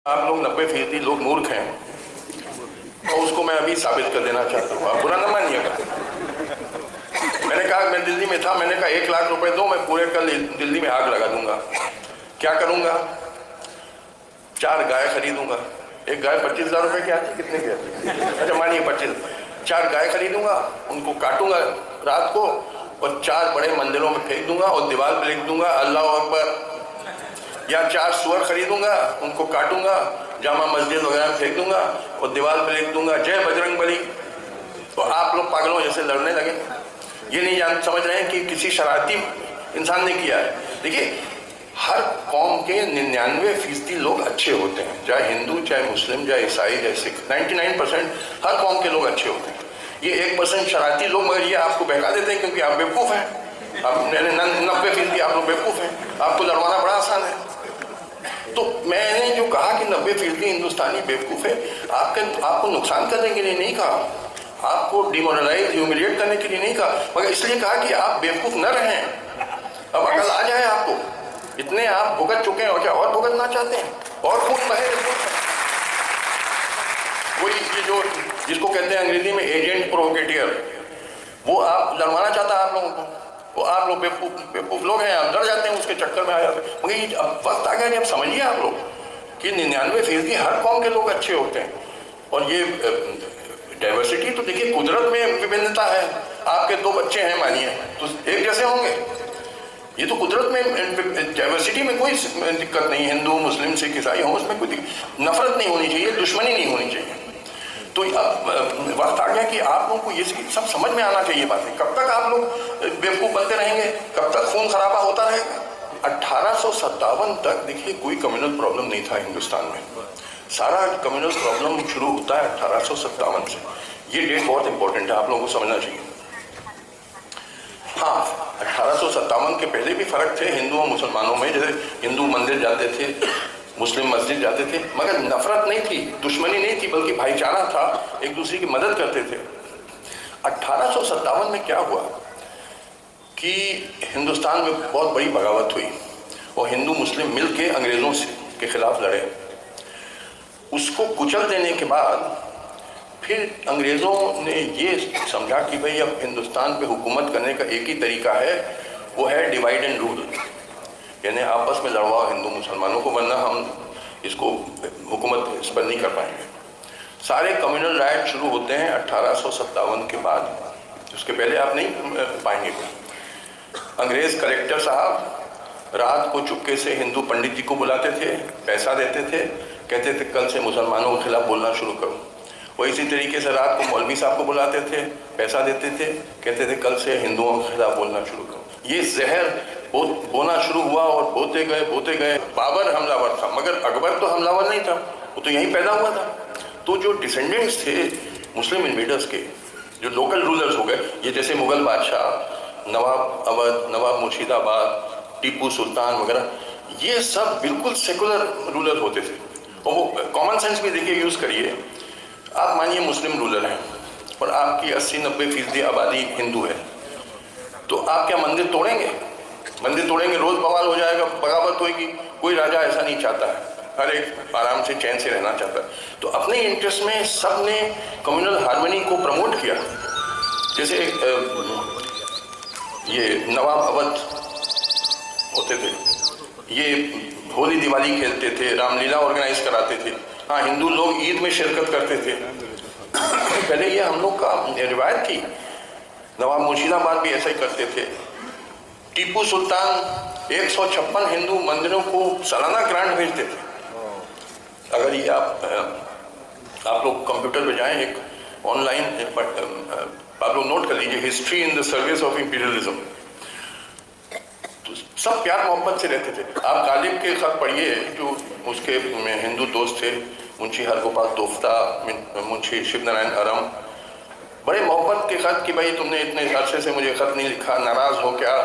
आप लोग 90% लोग मूर्ख हैं और उसको मैं अभी साबित कर देना चाहता हूँ। आप बुरा न मानिएगा। मैंने कहा, मैं दिल्ली में था, मैंने कहा 1 लाख रुपए दो, मैं पूरे कल दिल्ली में आग लगा दूंगा। क्या करूंगा? 4 गाय खरीदूंगा। एक गाय 25,000 रुपए की आती, कितने की आती? अच्छा मानिए 25। 4 गाय खरीदूंगा, उनको काटूंगा रात को और 4 बड़े मंदिरों में फेंक दूंगा और दीवार पर लिख दूंगा अल्लाह अकबर। या 4 सुअर खरीदूंगा, उनको काटूंगा, जामा मस्जिद वगैरह फेंक दूंगा और दीवार पे लिख दूंगा जय बजरंग बली। तो आप लोग पागलों जैसे लड़ने लगे। ये नहीं समझ रहे हैं कि किसी शरारती इंसान ने किया है। देखिए, हर कौम के 99% लोग अच्छे होते हैं, चाहे हिंदू, चाहे मुस्लिम, चाहे ईसाई, चाहे सिख। 99% हर कौम के लोग अच्छे होते हैं। ये 1% शरारती लोग, मगर ये आपको बहका देते हैं क्योंकि आप बेवकूफ़ हैं। आप 90% आप लोग बेवकूफ़ हैं, आपको लड़वाना बड़ा आसान है। तो मैंने जो कहा कि 90% हिंदुस्तानी बेवकूफ़ है, आपको नुकसान करने के लिए नहीं कहा, आपको डिमोरलाइज ह्यूमिलिएट करने के लिए नहीं कहा, मगर इसलिए कहा कि आप बेवकूफ़ न रहें। अब अकल आ जाए आपको। इतने आप भुगत चुके हैं और क्या और भुगतना चाहते हैं? और खून बहे। कोई ये जो जिसको कहते हैं अंग्रेजी में एजेंट प्रोवोकेटियर, वो आप लड़वाना चाहता है आप लोगों को। वो आप लोग बेवकूफ लोग हैं, आप डर जाते हैं, उसके चक्कर में आ जाते हैं। मगर ये अब वक्त आ गया जब समझिए आप लोग कि 99% हर कौम के लोग अच्छे होते हैं। और ये डाइवर्सिटी तो देखिए, कुदरत में विभिन्नता है। आपके 2 बच्चे हैं मानिए, तो एक जैसे होंगे। ये तो कुदरत में डाइवर्सिटी में कोई दिक्कत नहीं। हिंदू, मुस्लिम, सिख, ईसाई हो, उसमें कोई नफरत नहीं होनी चाहिए, दुश्मनी नहीं होनी चाहिए। तो अब वक्त आ गया कि आप लोगों को ये सब समझ में आना चाहिए बातें। कब तक आप लोग बेवकूफ़ बनते रहेंगे? कब तक खून खराबा होता रहेगा? 1857 तक देखिए कोई कम्युनल प्रॉब्लम नहीं था हिंदुस्तान में। सारा कम्युनल प्रॉब्लम शुरू होता है 1857 से। ये डेट बहुत इंपॉर्टेंट है, आप लोगों को समझना चाहिए। हाँ, 1857 के पहले भी फर्क थे हिंदू और मुसलमानों में। जैसे हिंदू मंदिर जाते थे, मुस्लिम मस्जिद जाते थे, मगर नफरत नहीं थी, दुश्मनी नहीं थी, बल्कि भाईचारा था, एक दूसरे की मदद करते थे। 1857 में क्या हुआ कि हिंदुस्तान में बहुत बड़ी बगावत हुई और हिंदू मुस्लिम मिलके अंग्रेजों के खिलाफ लड़े। उसको कुचल देने के बाद फिर अंग्रेजों ने ये समझा कि भाई अब हिंदुस्तान पे हुकूमत करने का एक ही तरीका है, वो है डिवाइड एंड रूल। यानी आपस में लड़वाओ हिंदू मुसलमानों को, वरना हम इसको हुकूमत इस पर नहीं कर पाएंगे। सारे कम्युनल राइट शुरू होते हैं 1857 के बाद, उसके पहले आप नहीं पाएंगे। अंग्रेज कलेक्टर साहब रात को चुपके से हिंदू पंडित जी को बुलाते थे, पैसा देते थे, कहते थे कल से मुसलमानों के खिलाफ बोलना शुरू करो। वो इसी तरीके से रात को मौलवी साहब को बुलाते थे, पैसा देते थे, कहते थे कल से हिंदुओं के खिलाफ बोलना शुरू करो। ये जहर बोना शुरू हुआ और बोते गए। बाबर हमलावर था, मगर अकबर तो हमलावर नहीं था, वो तो यहीं पैदा हुआ था। तो जो डिसेंडेंट्स थे मुस्लिम इन्वेडर्स के, जो लोकल रूलर्स हो गए, ये जैसे मुगल बादशाह, नवाब अवध, नवाब मुर्शिदाबाद, टीपू सुल्तान वगैरह, ये सब बिल्कुल सेकुलर रूलर होते थे। और वो कॉमन सेंस भी देखिए यूज़ करिए। आप मानिए मुस्लिम रूलर हैं और आपकी 80-90% आबादी हिंदू है, तो आप क्या मंदिर तोड़ेंगे? मंदिर तोड़ेंगे, रोज बवाल हो जाएगा, बगावत होगी। कोई राजा ऐसा नहीं चाहता है, हर एक आराम से चैन से रहना चाहता है। तो अपने इंटरेस्ट में सब ने कम्युनल हार्मनी को प्रमोट किया। जैसे ये नवाब अवध होते थे, ये होली दिवाली खेलते थे, रामलीला ऑर्गेनाइज कराते थे। हाँ, हिंदू लोग ईद में शिरकत करते थे। पहले ये हम लोग का रिवायत थी। नवाब मुर्शिदाबाद भी ऐसा ही करते थे। टीपू सुल्तान 156 हिंदू मंदिरों को सालाना ग्रांट भेजते थे। अगर ये आप लोग कंप्यूटर पे जाएं, एक ऑनलाइन आप लोग नोट कर लीजिए, history in the service of imperialism. तो सब प्यार मोहब्बत से रहते थे। आप गालिब के खत पढ़िए, जो उसके हिंदू दोस्त थे, मुंशी हरगोपाल तोफ्ता, मुंशी शिव नारायण अरम, बड़े मोहब्बत के खत कि भाई तुमने इतने अरसे से मुझे खत नहीं लिखा, नाराज हो क्या,